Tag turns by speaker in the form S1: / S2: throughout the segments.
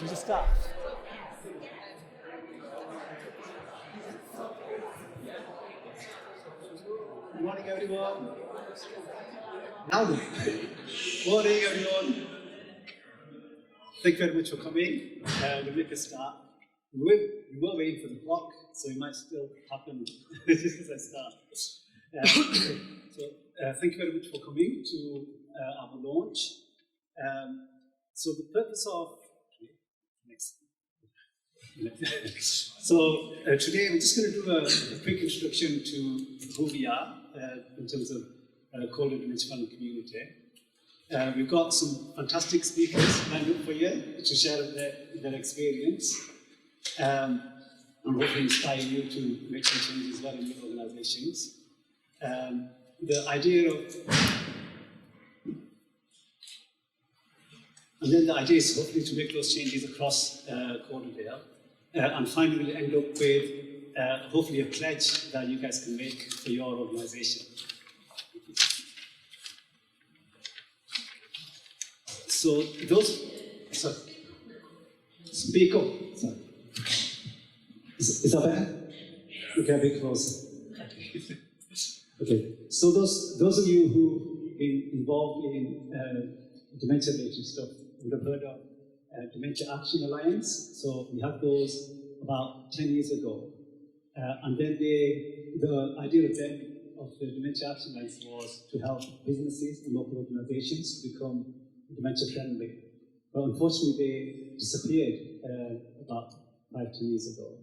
S1: Should we just start? Good morning, everyone. Now then. Morning, everyone. Thank you very much for coming. We'll make a start. We were waiting for the clock, so it might still happen just as I start. Thank you very much for coming to our launch. So the purpose of today we're just going to do a quick introduction to who we are in terms of Cold Dementia Fund community. We've got some fantastic speakers lined up for you to share their experience and hopefully inspire you to make some changes well in your organizations. The idea is hopefully to make those changes across Corderdale, and finally we'll end up with hopefully a pledge that you guys can make for your organization. So speak up. Sorry. Is that better? Okay, a bit closer. Okay. So those of you who've been involved in dementia-related stuff would have heard of Dementia Action Alliance. So we had those about 10 years ago. And then the idea of the Dementia Action Alliance was to help businesses and local organizations become dementia friendly. But unfortunately, they disappeared about 5-10 years ago.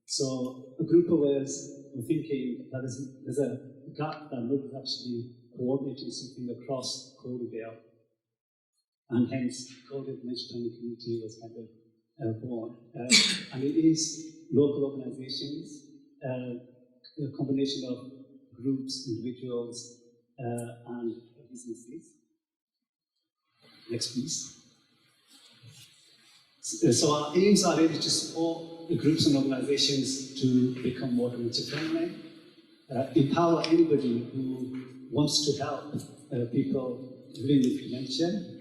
S1: So a group of us were thinking that there's a gap that nobody's actually coordinating something across Corderdale. And hence, Corderdale Dementia Friendly Community was kind of born. And it is local organizations, a combination of groups, individuals, and businesses. Next, please. So our aims are really to support the groups and organizations to become more dementia friendly, empower anybody who wants to help people living with dementia,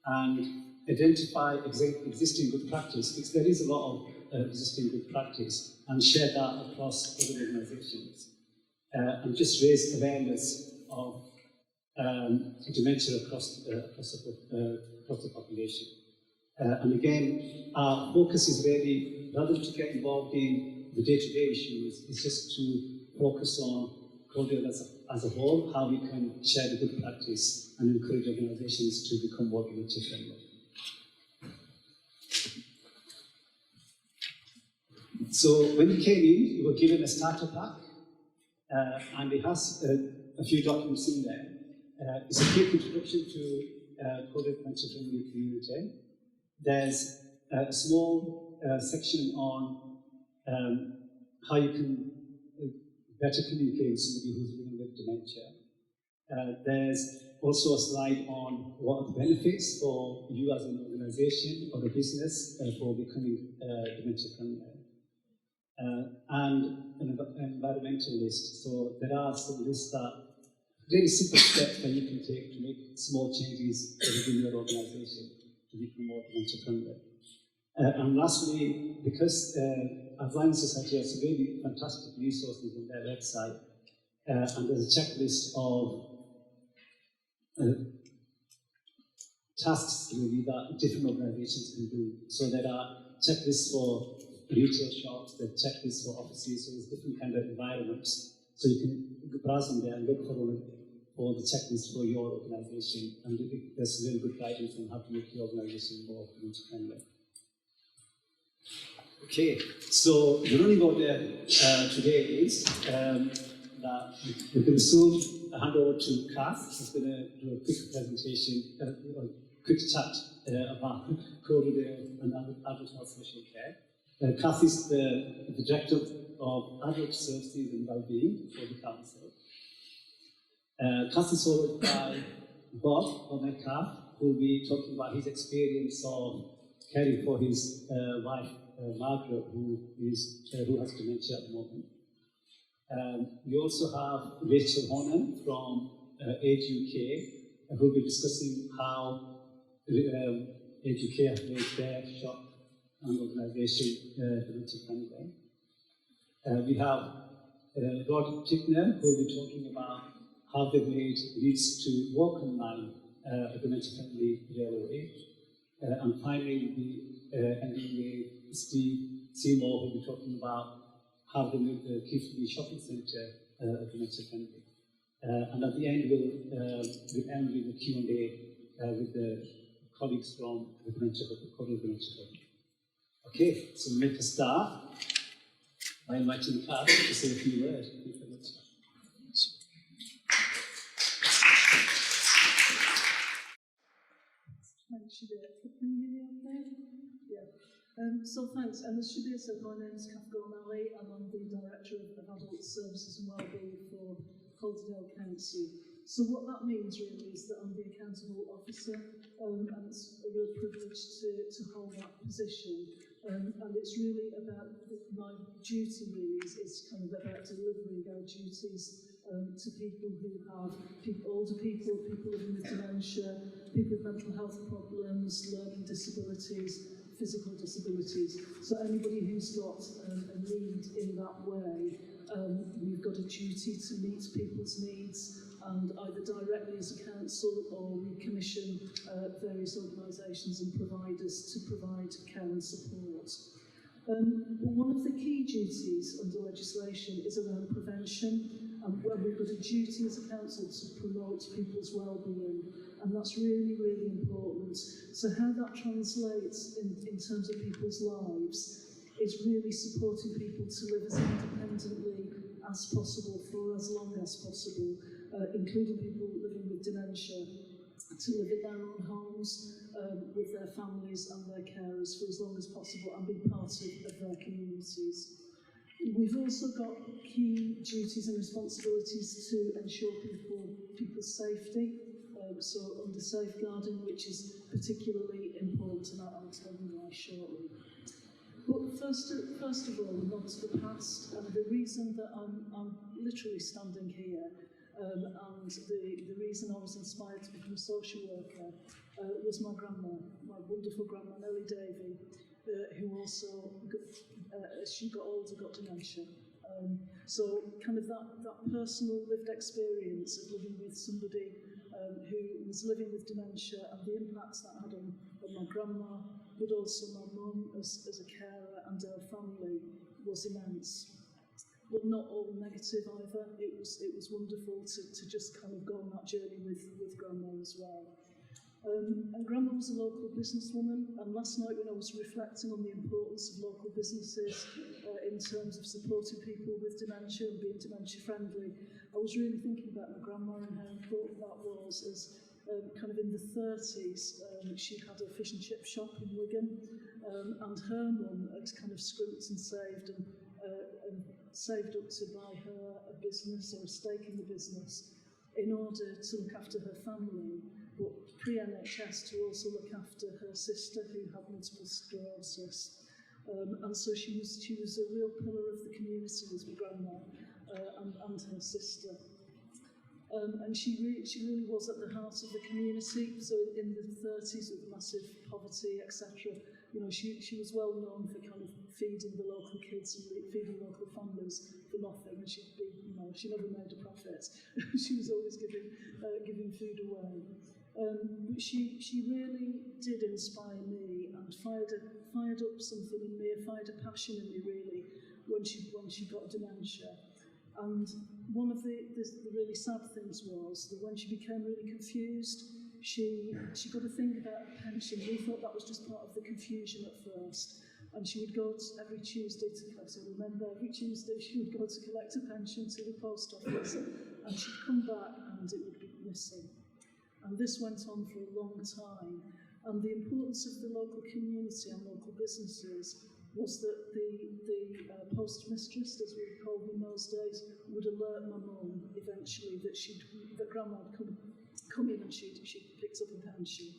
S1: and identify existing good practice, because there is a lot of existing good practice, and share that across other organizations, and just raise awareness of dementia across the population. And again, our focus is really, rather than to get involved in the day-to-day issues, is just to focus on Corderdale as a whole, how we can share the good practice and encourage organizations to become more dementia friendly. So when you came in, you were given a starter pack, and it has a few documents in there. It's a quick introduction to Corderdale Dementia Friendly Community. There's a small section on how you can better communicate with somebody who's living with dementia. There's also a slide on what are the benefits for you as an organization or a business for becoming dementia friendly. And an environmental list. So there are some lists that really simple steps that you can take to make small changes within your organization to become more dementia friendly. And lastly, because Alzheimer's Society has some really fantastic resources on their website, and there's a checklist of tasks really that different organizations can do. So there are checklists for retail shops, there are checklists for offices, so there's different kind of environments. So you can browse them there and look for the checklist for your organization, and there's really good guidance on how to make your organization more dementia friendly. Okay, so the running order today is that we're going to soon hand over to Kath, who's going to do a quick presentation, a quick chat about Corderdale and adult health social care. Kath is the Director of Adult Services and Wellbeing for the Council. Kath is followed by Bob Metcalf, who will be talking about his experience of caring for his wife, Margaret, who has dementia at the moment. We also have Rachel Horner from Age UK, who will be discussing how Age UK has made their shop and organisation Dementia Friendly. We have Rod Tickner, who will be talking about how they've made Leeds to walk online a Dementia Friendly railway. And finally, we'll be ending with Steve Seymour, who will be talking about how they made the Keighley Shopping Centre a Dementia Friendly. And at the end, we'll end with a Q&A with the colleagues from the Dementia Club. Okay, so we'll make a start by inviting Claire to say a few words.
S2: Thanks, Shabir. Can you hear me okay? Yeah. So thanks. And as Shabir said, my name is Kath O'Malley, and I'm the Director of Adult Services and Wellbeing for Calderdale Council. So what that means really is that I'm the accountable officer, and it's a real privilege to hold that position. And it's really about my duty really is kind of about delivering our duties to people who have older people living with dementia, people with mental health problems, learning disabilities, physical disabilities. So anybody who's got a need in that way, we've got a duty to meet people's needs, and either directly as a council or we commission various organisations and providers to provide care and support. One of the key duties under legislation is around prevention, and where we've got a duty as a council to promote people's well-being, and that's really, really important. So how that translates in terms of people's lives is really supporting people to live as independently as possible for as long as possible, including people living with dementia, to live in their own homes with their families and their carers for as long as possible and be part of their communities. We've also got key duties and responsibilities to ensure people's safety, so under safeguarding, which is particularly important, and I'll tell you why shortly. But first of all, not to the past, and the reason that I'm literally standing here, and the reason I was inspired to become a social worker was my grandma, my wonderful grandma Nellie Davey, who also, as she got older, got dementia. So kind of that personal lived experience of living with somebody who was living with dementia and the impacts that had on my grandma, but also my mum as a carer and our family was immense. But not all negative either. It was wonderful to just kind of go on that journey with Grandma as well. And Grandma was a local businesswoman, and last night when I was reflecting on the importance of local businesses in terms of supporting people with dementia and being dementia friendly, I was really thinking about my grandma and how important that was as kind of in the 30s, she had a fish and chip shop in Wigan, and her mum had kind of scrimped and saved saved up to buy her a business or a stake in the business in order to look after her family, but pre-NHS to also look after her sister who had multiple sclerosis. And so she was a real pillar of the community as my grandma and her sister. And she really was at the heart of the community. So in the 30s with massive poverty, etc., you know, she was well known for kind of feeding the local kids and feeding local families for nothing. And she'd be, you know, she never made a profit. She was always giving food away. But she really did inspire me and fired up something in me, fired a passion in me really when she got dementia. And one of the really sad things was that when she became really confused, she got to think about a pension. We thought that was just part of the confusion at first. And she would go every Tuesday to collect, I remember every Tuesday she would go to collect a pension to the post office, and she'd come back and it would be missing. And this went on for a long time. And the importance of the local community and local businesses was that the postmistress, as we would call them in those days, would alert my mum eventually that Grandma had come in and she'd picked up a pension.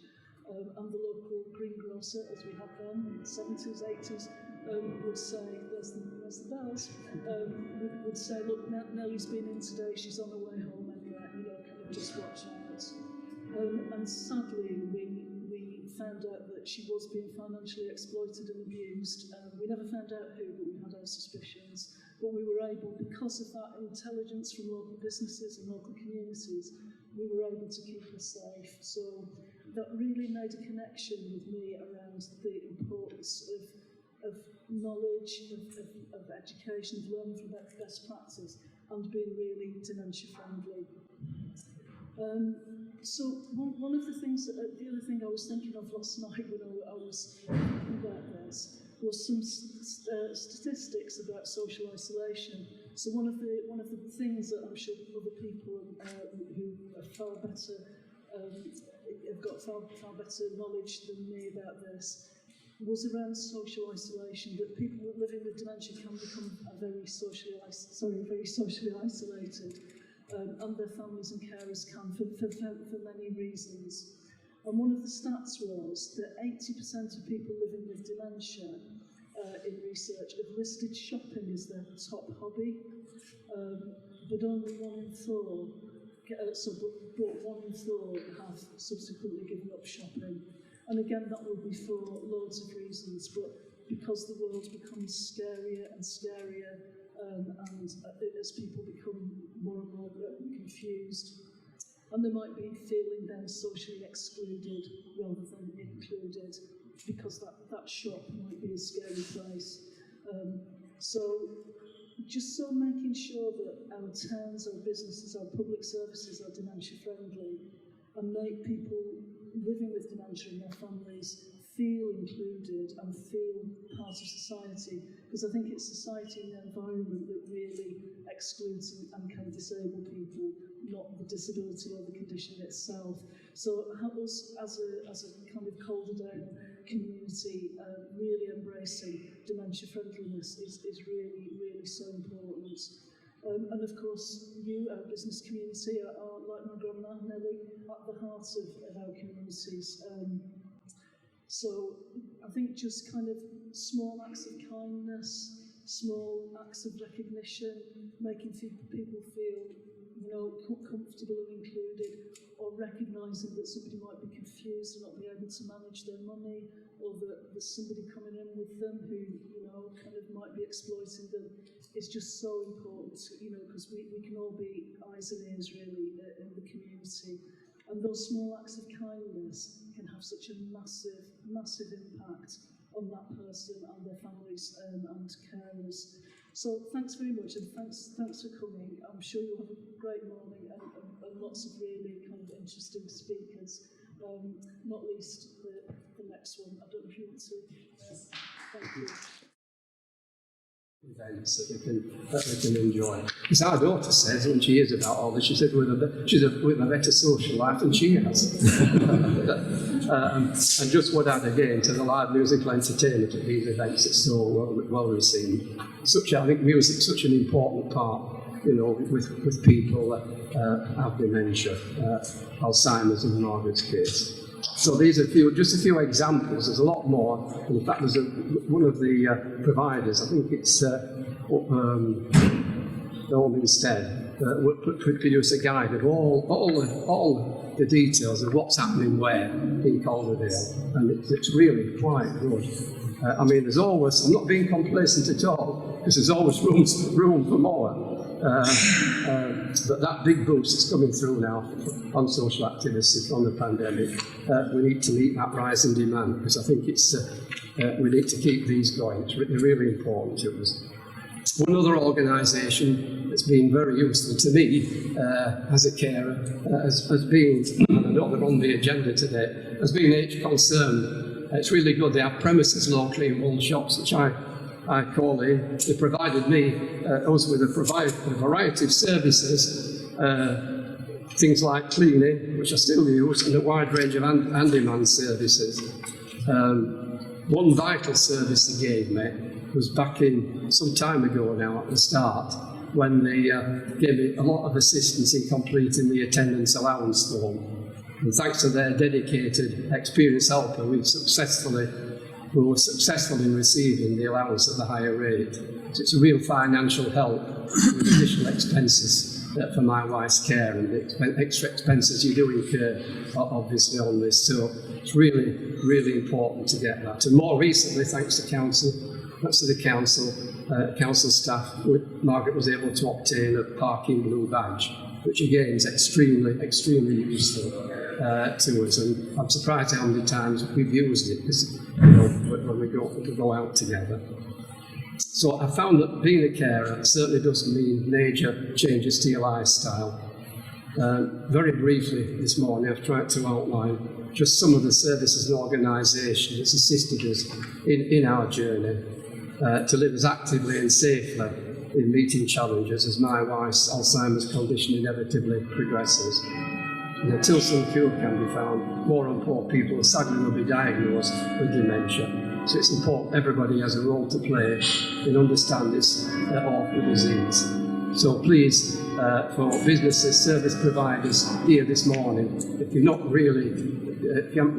S2: And the local greengrocer, as we had then in the 70s, 80s, would say, there's the bells, would say, look, Nellie's been in today, she's on her way home anyway, you know, kind of just watch out. And sadly, we found out that she was being financially exploited and abused. We never found out who, but we had our suspicions. But we were able, because of that intelligence from local businesses and local communities, we were able to keep her safe. So that really made a connection with me around the importance of knowledge, of education, of learning from best practice, and being really dementia friendly. So one of the things, the other thing I was thinking of last night when I was thinking about this was some statistics about social isolation. So one of the things that I'm sure other people who are far better have got far better knowledge than me about this was around social isolation, that people living with dementia can become very socially isolated, and their families and carers can for many reasons. And one of the stats was that 80% of people living with dementia in research have listed shopping as their top hobby, but only 1 in 4, but 1 in 4 have subsequently given up shopping. And again, that will be for loads of reasons, but because the world becomes scarier and scarier, and as people become more and more confused, and they might be feeling then socially excluded rather than included, because that shop might be a scary place. So making sure that our towns, our businesses, our public services are dementia friendly, and make people living with dementia and their families feel included and feel part of society, because I think it's society and the environment that really excludes and can disable people, not the disability or the condition itself. So us as a kind of Calderdale community really embracing dementia friendliness is really, really so important. And of course, you, our business community, are like my grandma, Nellie, at the heart of our communities. So I think just kind of small acts of kindness, small acts of recognition, making people feel, comfortable and included, or recognising that somebody might be confused and not be able to manage their money, or that there's somebody coming in with them who, kind of might be exploiting them, is just so important, because we can all be eyes and ears really in the community. And those small acts of kindness can have such a massive, massive impact on that person and their families and carers. So thanks very much, and thanks for coming. I'm sure you'll have a great morning and lots of really kind of interesting speakers, not least the next one. I don't know if you want to. Thank you.
S3: Events that we can enjoy. Because our daughter says, when she hears about all this, she said she's with a better social life than she has. And just would add again to the live musical entertainment at these events, it's so well received. I think music is such an important part, with people that have dementia, Alzheimer's in Margaret's case. So these are just a few examples. There's a lot more. In fact, there's one of the providers, I think it's Home Instead, would produce a guide of all the details of what's happening where in Calderdale, and it's really quite good. There's always, I'm not being complacent at all, because there's always room for more. But that big boost is coming through now on social activists from the pandemic. We need to meet that rise in demand, because I think we need to keep these going. It's really important to us. One other organisation that's been very useful to me as a carer has been, and I know they're on the agenda today, has been H Concern. It's really good. They have premises locally in one shops, which I call in. They provided us with a variety of services, things like cleaning, which I still use, and a wide range of handyman services. One vital service they gave me was back in some time ago now at the start, when they gave me a lot of assistance in completing the attendance allowance form. And thanks to their dedicated, experienced helper, we were successful in receiving the allowance at the higher rate. So it's a real financial help with additional expenses for my wife's care and the extra expenses you do incur, obviously, on this. So It's really, really important to get that. And more recently, thanks to the council staff, Margaret was able to obtain a parking blue badge, which again is extremely, extremely useful to us. And I'm surprised how many times we've used it, because, when we go out together. So I found that being a carer certainly does mean major changes to your lifestyle. Very briefly this morning, I've tried to outline just some of the services and organisations that's assisted us in our journey to live as actively and safely in meeting challenges as my wife's Alzheimer's condition inevitably progresses. And until some cure can be found, more and more people sadly will be diagnosed with dementia. So it's important everybody has a role to play in understanding this awful disease. So please, for businesses, service providers here this morning, if you haven't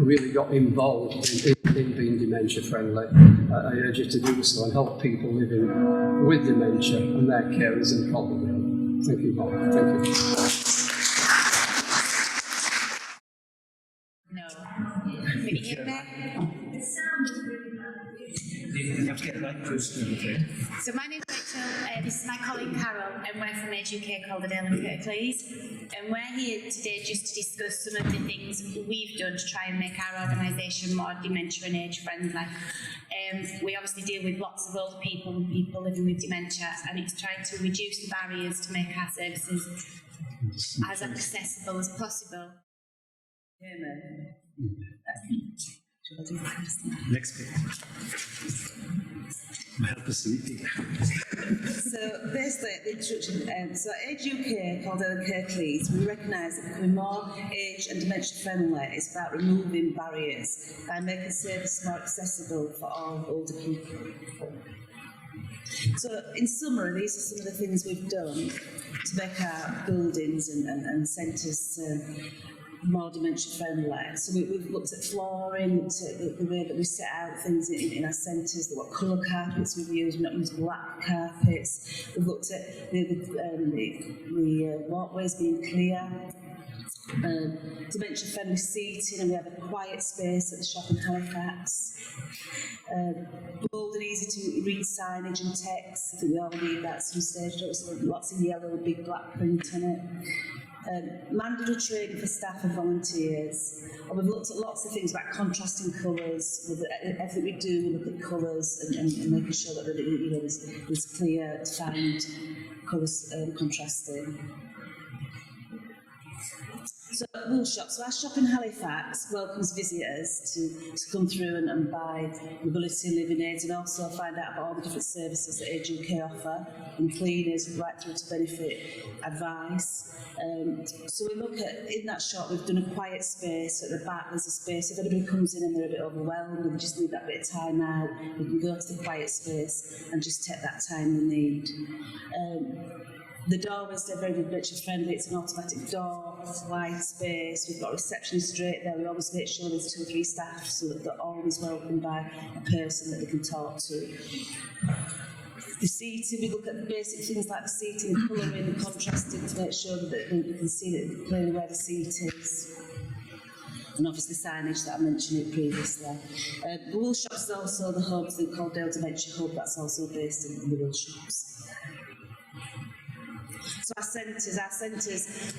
S3: really got involved in being dementia friendly, I urge you to do so and help people living with dementia and their carers in Calderdale. Thank you, Bob. Thank you.
S4: No. Can you hear me? So my name's Rachel, this is my colleague Carol, and we're from Age UK Calderdale and Kirklees. And we're here today just to discuss some of the things we've done to try and make our organisation more dementia and age friendly. We obviously deal with lots of older people and people living with dementia, and it's trying to reduce the barriers to make our services as accessible as possible.
S1: Next page. Help us sleeping.
S5: So basically, the introduction. So Age UK, Calderdale and Kirklees, we recognise that becoming more age and dementia friendly is about removing barriers by making services more accessible for all older people. So in summary, these are some of the things we've done to make our buildings and centres more dementia friendly. So we've looked at flooring, looked at the way that we set out things in our centres, what colour carpets we've used. We've not used black carpets. We've looked at the walkways being clear. Dementia friendly seating, and we have a quiet space at the shop in Halifax. Bold and easy to read signage and text. I think we all need that at some stage. Lots of yellow with big black print on it. Mandatory training for staff and volunteers. And we've looked at lots of things about contrasting colours. With everything we do, we look at colours and making sure that there's clear, defined colours contrasting. So Wool Shop. So our shop in Halifax welcomes visitors to come through and buy mobility and living aids, and also find out about all the different services that Age UK offer, and cleaners right through to benefit advice. So we look at, in that shop, we've done a quiet space. At the back there's a space, if anybody comes in and they're a bit overwhelmed and they just need that bit of time out, we can go to the quiet space and just take that time we need. The doorways, they're very dementia friendly. It's an automatic door, wide space. We've got a reception straight there. We always make sure there's 2 or 3 staff so that they're always welcomed by a person that they can talk to. The seating, we look at the basic things like the seating, colouring, the contrasting to make sure that we can see that clearly where the seat is. And obviously signage that I mentioned previously. The Wool Shops is also the hub, the Calderdale Dementia Hub, that's also based in the Wool Shops. So our centres,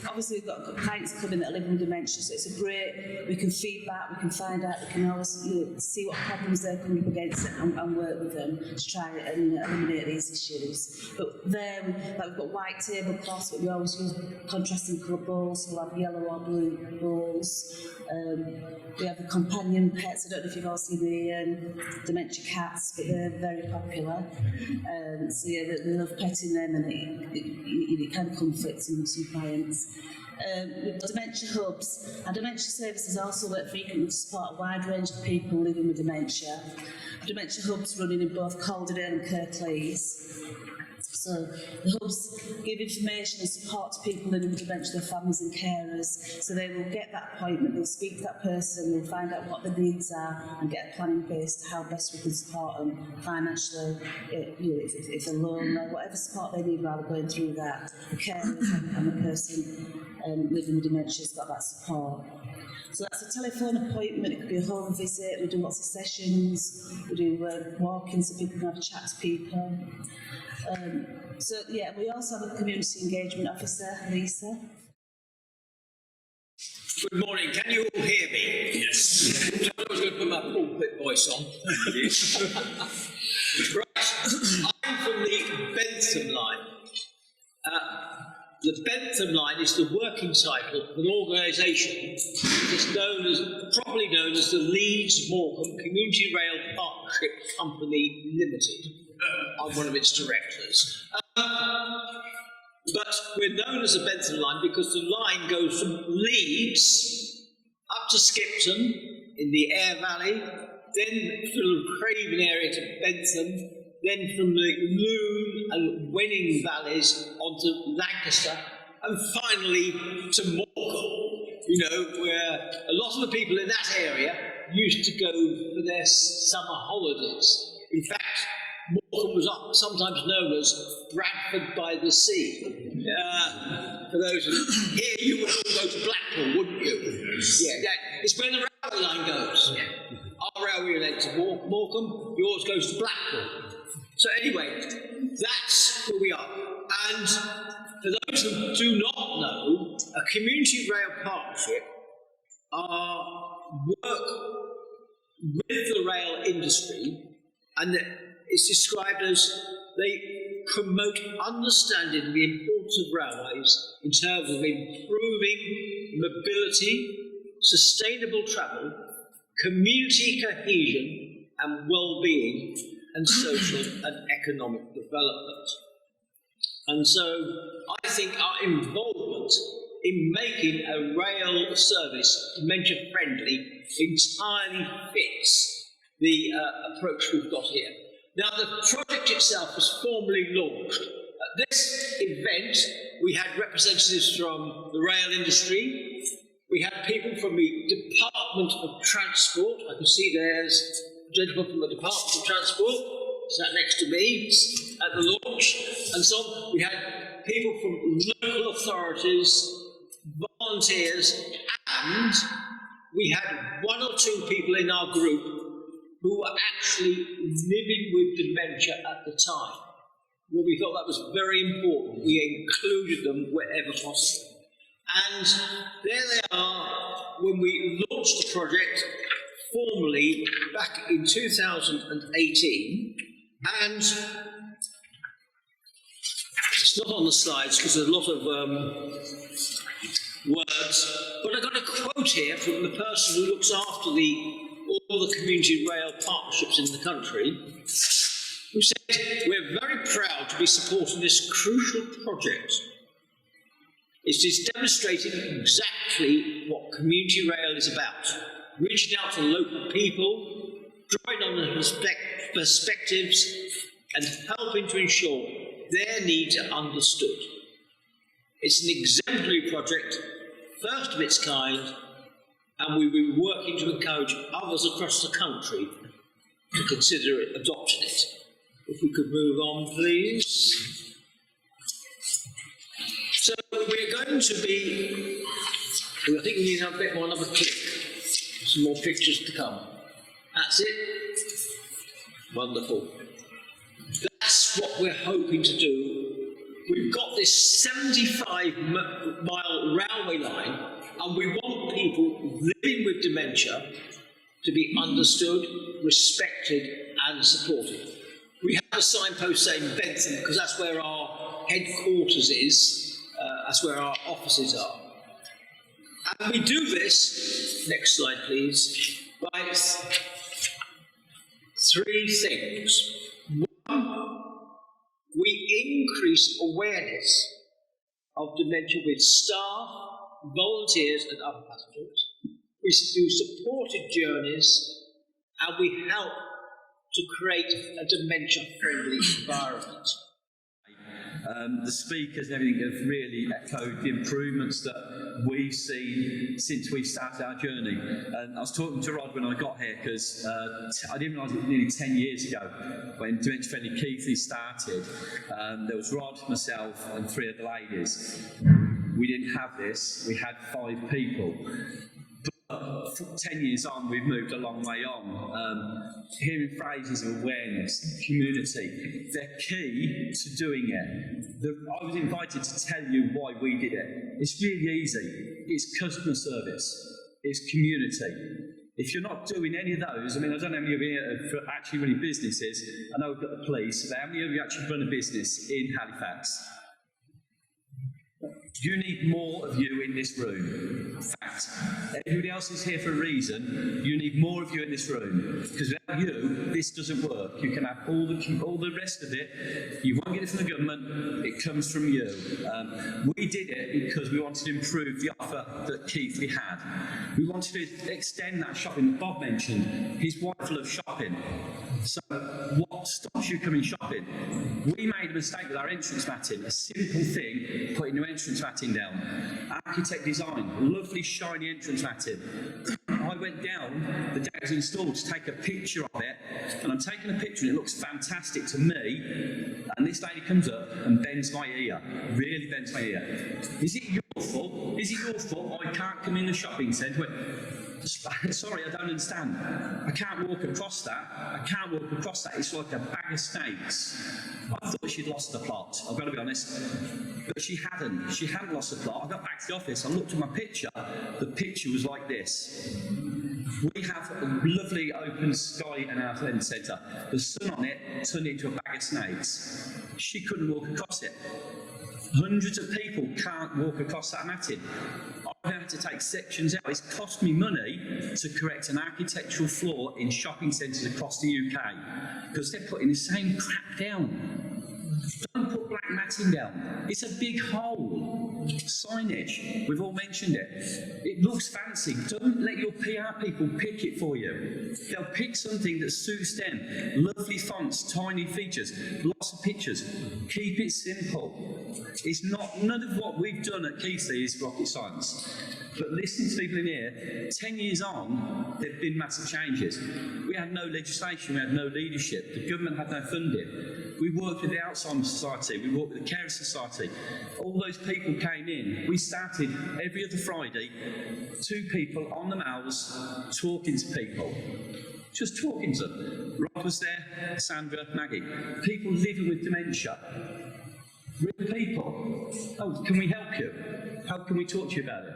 S5: obviously we've got clients coming that are living with dementia, so it's a great, we can feedback, we can find out, we can always see what problems they're coming up against and work with them to try and eliminate these issues. But then, we've got white tablecloths, but we always use contrasting colour bowls, so we'll have yellow or blue bowls. We have the companion pets. I don't know if you've all seen the dementia cats, but they're very popular. So yeah, they love petting them, and it kind of comforts some clients. We've got dementia hubs. Our dementia services also work frequently to support a wide range of people living with dementia. Dementia hubs running in both Calderdale and Kirklees. So the hubs give information and support to people living with dementia, their families and carers, so they will get that appointment, they'll speak to that person, they'll find out what their needs are and get a plan in place to how best we can support them financially, if they're lonely, whatever support they need while they're going through that, the carers and the person living with dementia has got that support. So that's a telephone appointment, it could be a home visit, we do lots of sessions, we do walk-ins so people can have a chat to people. So yeah, we also have a community engagement officer, Lisa.
S6: Good morning, can you all hear me? Yes. I was going to put my pulpit voice on. Right, I'm from the Bentham line. The Bentham line is the working title of an organisation that's properly known as the Leeds Morecambe Community Rail Partnership Company Limited. I'm one of its directors. But we're known as the Bentham line because the line goes from Leeds up to Skipton in the Aire Valley, then through the Craven area to Bentham, then from the Lune and Wenning valleys onto Lancaster, and finally to Morecambe, you know, where a lot of the people in that area used to go for their summer holidays. In fact, Morecambe was sometimes known as Bradford by the Sea. For those here, you would all go to Blackpool, wouldn't you? Yeah, it's where the railway line goes. Our railway line to Morecambe, yours goes to Blackpool. So anyway, that's where we are. And for those who do not know, a community rail partnership work with the rail industry, and it's described as they promote understanding the importance of railways in terms of improving mobility, sustainable travel, community cohesion and well-being, and social and economic development. And so I think our involvement in making a rail service dementia-friendly entirely fits the approach we've got here. Now, the project itself was formally launched. At this event, we had representatives from the rail industry. We had people from the Department of Transport. I can see there's a gentleman from the Department of Transport sat next to me at the launch. And so on. We had people from local authorities, volunteers, and we had one or two people in our group who were actually living with dementia at the time. Well, we thought that was very important. We included them wherever possible. And there they are when we launched the project formally back in 2018. And it's not on the slides because there's a lot of words, but I've got a quote here from the person who looks after all the community rail partnerships in the country, who said, "We're very proud to be supporting this crucial project. It is demonstrating exactly what community rail is about, reaching out to local people, drawing on their perspectives, and helping to ensure their needs are understood. It's an exemplary project, first of its kind, and we've been working to encourage others across the country to consider adopting it." If we could move on, please. So we're going to be, I think we need a bit more, another click. Some more pictures to come. That's it. Wonderful. That's what we're hoping to do. We've got this 75-mile railway line, and we want people living with dementia to be understood, respected, and supported. We have a signpost saying Bentham because that's where our headquarters is, that's where our offices are. And we do this, next slide please, by three things. One, we increase awareness of dementia with staff, volunteers and other passengers. We do supported journeys, and we help to create a dementia-friendly environment.
S7: The speakers and everything have really echoed the improvements that we've seen since we started our journey. And I was talking to Rod when I got here because I didn't realise it was nearly 10 years ago when Dementia Friendly Keithley started. There was Rod, myself and three other ladies. we didn't have this, we had 5 people. But 10 years on, we've moved a long way on. Hearing phrases of awareness, community, they're key to doing it. I was invited to tell you why we did it. It's really easy. It's customer service. It's community. If you're not doing any of those, I mean, I don't know how many of you are actually running businesses. I know we've got the police, but how many of you actually run a business in Halifax? You need more of you in this room. In fact, everybody else is here for a reason. You need more of you in this room. Because without you, this doesn't work. You can have all the rest of it. You won't get it from the government. It comes from you. We did it because we wanted to improve the offer that Keithley had. We wanted to extend that shopping that Bob mentioned. He's wonderful of shopping. So what stops you coming shopping? We made a mistake with our entrance matting. A simple thing, putting new entrance matting down. Architect design, lovely shiny entrance matting. I went down the day it was installed to take a picture of it, and I'm taking a picture and it looks fantastic to me, and this lady comes up and bends my ear, really bends my ear. Is it your fault? Is it your fault I can't come in the shopping centre? Sorry, I don't understand. I can't walk across that. I can't walk across that. It's like a bag of snakes. I thought she'd lost the plot, I've got to be honest. But she hadn't. She hadn't lost the plot. I got back to the office, I looked at my picture. The picture was like this. We have a lovely open sky in our learning centre. The sun on it turned into a bag of snakes. She couldn't walk across it. Hundreds of people can't walk across that matting. I've had to take sections out. It's cost me money to correct an architectural flaw in shopping centres across the UK because they're putting the same crap down. Don't put black matting down. It's a big hole. Signage, we've all mentioned it. It looks fancy. Don't let your PR people pick it for you. They'll pick something that suits them. Lovely fonts, tiny features, lots of pictures. Keep it simple. It's not, none of what we've done at Keithley is rocket science. But listening to people in here, 10 years on, there have been massive changes. We had no legislation, we had no leadership, the government had no funding. We worked with the Alzheimer's Society, we worked with the Carer Society. All those people came in. We started every other Friday, 2 people on the mouse talking to people. Just talking to them. Rob was there, Sandra, Maggie. People living with dementia. Real people. Oh, can we help you? How can we talk to you about it?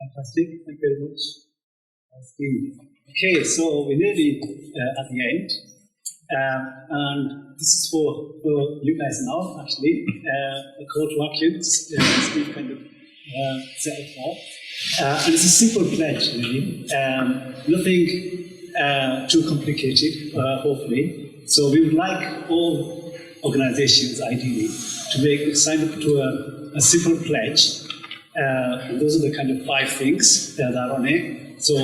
S1: Fantastic, thank you very much. Okay, so we're nearly at the end. And this is for you guys now, actually. A call to action, Steve kind of set up for. And it's a simple pledge, really. Nothing too complicated, hopefully. So we would like all organizations, ideally, to sign up to a simple pledge. Those are the kind of 5 things that are on it. So,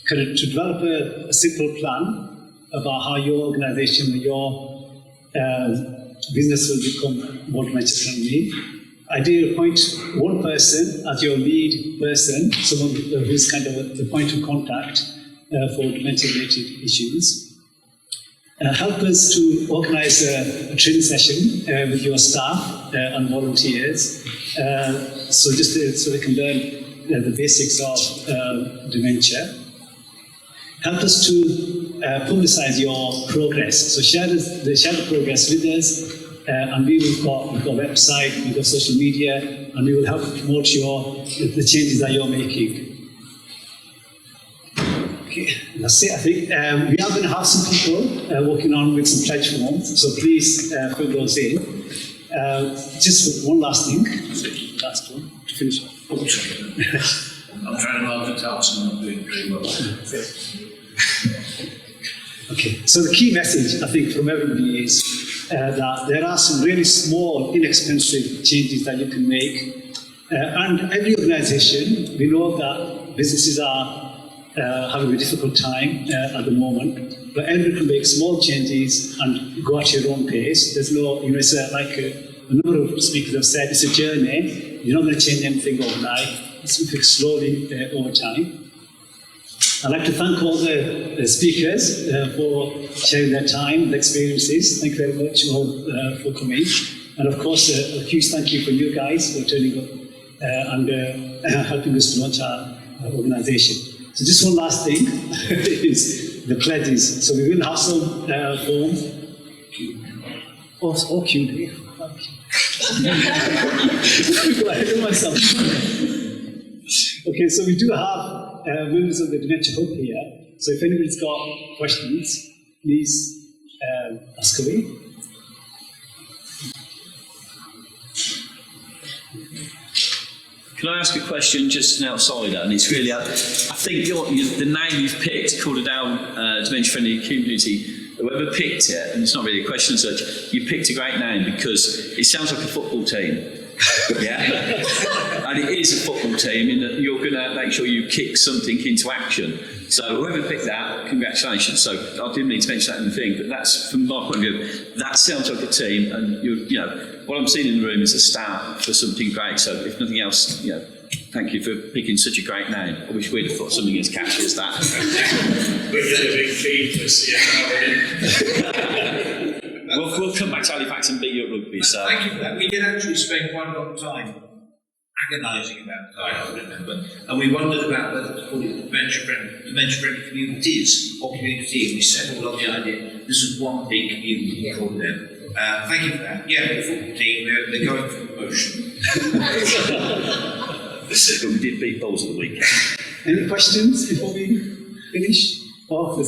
S1: kind of to develop a simple plan about how your organization or your business will become more dementia friendly. Ideally, appoint one person as your lead person, someone who's kind of the point of contact for dementia-related issues. Help us to organize a training session with your staff and volunteers, so they can learn the basics of dementia. Help us to publicize your progress. So share the progress with us, and we've got a website, we've got social media, and we will help promote the changes that you're making. Okay, that's it, I think. We are going to have some people working on with some pledge forms, so please fill those in. Just one last thing. Last one to finish off.
S8: I'm trying to multitask and I'm doing pretty well.
S1: Okay, so the key message, I think, from everybody is that there are some really small, inexpensive changes that you can make. And every organization, we know that businesses are having a difficult time at the moment, but everyone can make small changes and go at your own pace. There's no, it's like a number of speakers have said, it's a journey. You're not going to change anything overnight. It's something slowly over time. I'd like to thank all the speakers for sharing their time, their experiences. Thank you very much all for coming. And of course, a huge thank you for you guys for turning up and helping us to launch our organisation. So just one last thing is the pledges. So we will have some forms. Oh, Q&A. Ahead of myself. Okay, so we do have members of the Dementia Hub here. So if anybody's got questions, please ask away.
S7: Can I ask a question just an outsider? And it's really, I think the name you've picked, Calderdale Dementia Friendly Community, whoever picked it, and it's not really a question as such, you picked a great name because it sounds like a football team. Yeah? And it is a football team in that you're going to make sure you kick something into action. So whoever picked that, congratulations. So I didn't mean to mention that in the thing, but that's, from my point of view, that sounds like a team, and you know, what I'm seeing in the room is a start for something great. So if nothing else, you know, thank you for picking such a great name. I wish we'd have thought something as catchy as that.
S8: We get a big fee to see it.
S7: We'll come back to Halifax and beat you at rugby. So.
S6: Thank you for that. We did actually spend quite a lot of time agonising about the title, I remember, and we wondered about whether to call it dementia-friendly communities or community, and we settled on the idea this was one big community called them. Thank you for that. Yeah, the football team, they're going for promotion.
S7: But we did beat Bulls at the weekend.
S1: Any questions before we finish? Oh,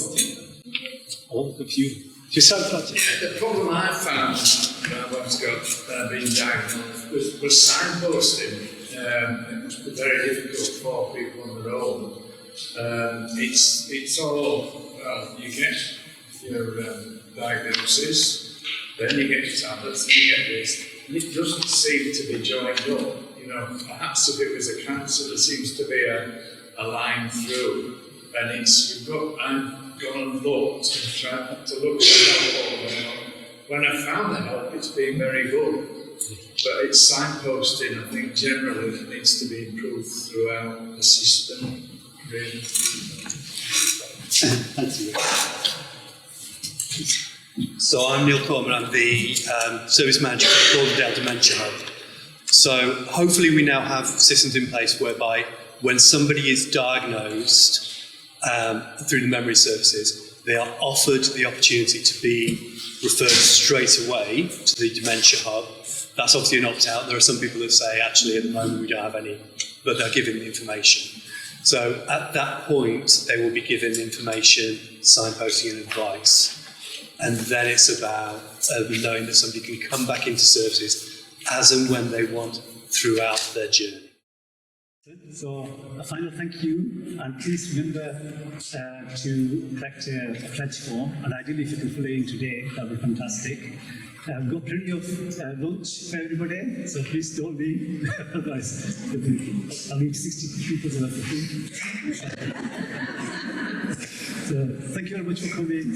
S1: a few. Yourself, Roger.
S8: The problem I found when I got being diagnosed was signposting. It must be very difficult for people on their own. It's all, well, you get your diagnosis, then you get your tablets, and you get this, and it doesn't seem to be joined up. You know, perhaps if it was a cancer, there seems to be a line through, and I've gone and looked and tried to look for help. When I found the help, it's been very good. But it's signposting, I think, generally that needs to be improved throughout the system, really.
S1: Thank you.
S9: So I'm Neil Coleman, I'm the service manager for the Calderdale Dementia Hub. So hopefully we now have systems in place whereby when somebody is diagnosed through the memory services, they are offered the opportunity to be referred straight away to the Dementia Hub. That's obviously an opt-out. There are some people that say, actually, at the moment we don't have any, but they're given the information. So at that point, they will be given information, signposting and advice. And then it's about knowing that somebody can come back into services as and when they want throughout their journey.
S1: So a final thank you, and please remember to collect a pledge form, and ideally if you can fill it in today, that would be fantastic. We've got plenty of lunch for everybody, so please don't leave, otherwise I'll leave 60 people to the food. So thank you very much for coming.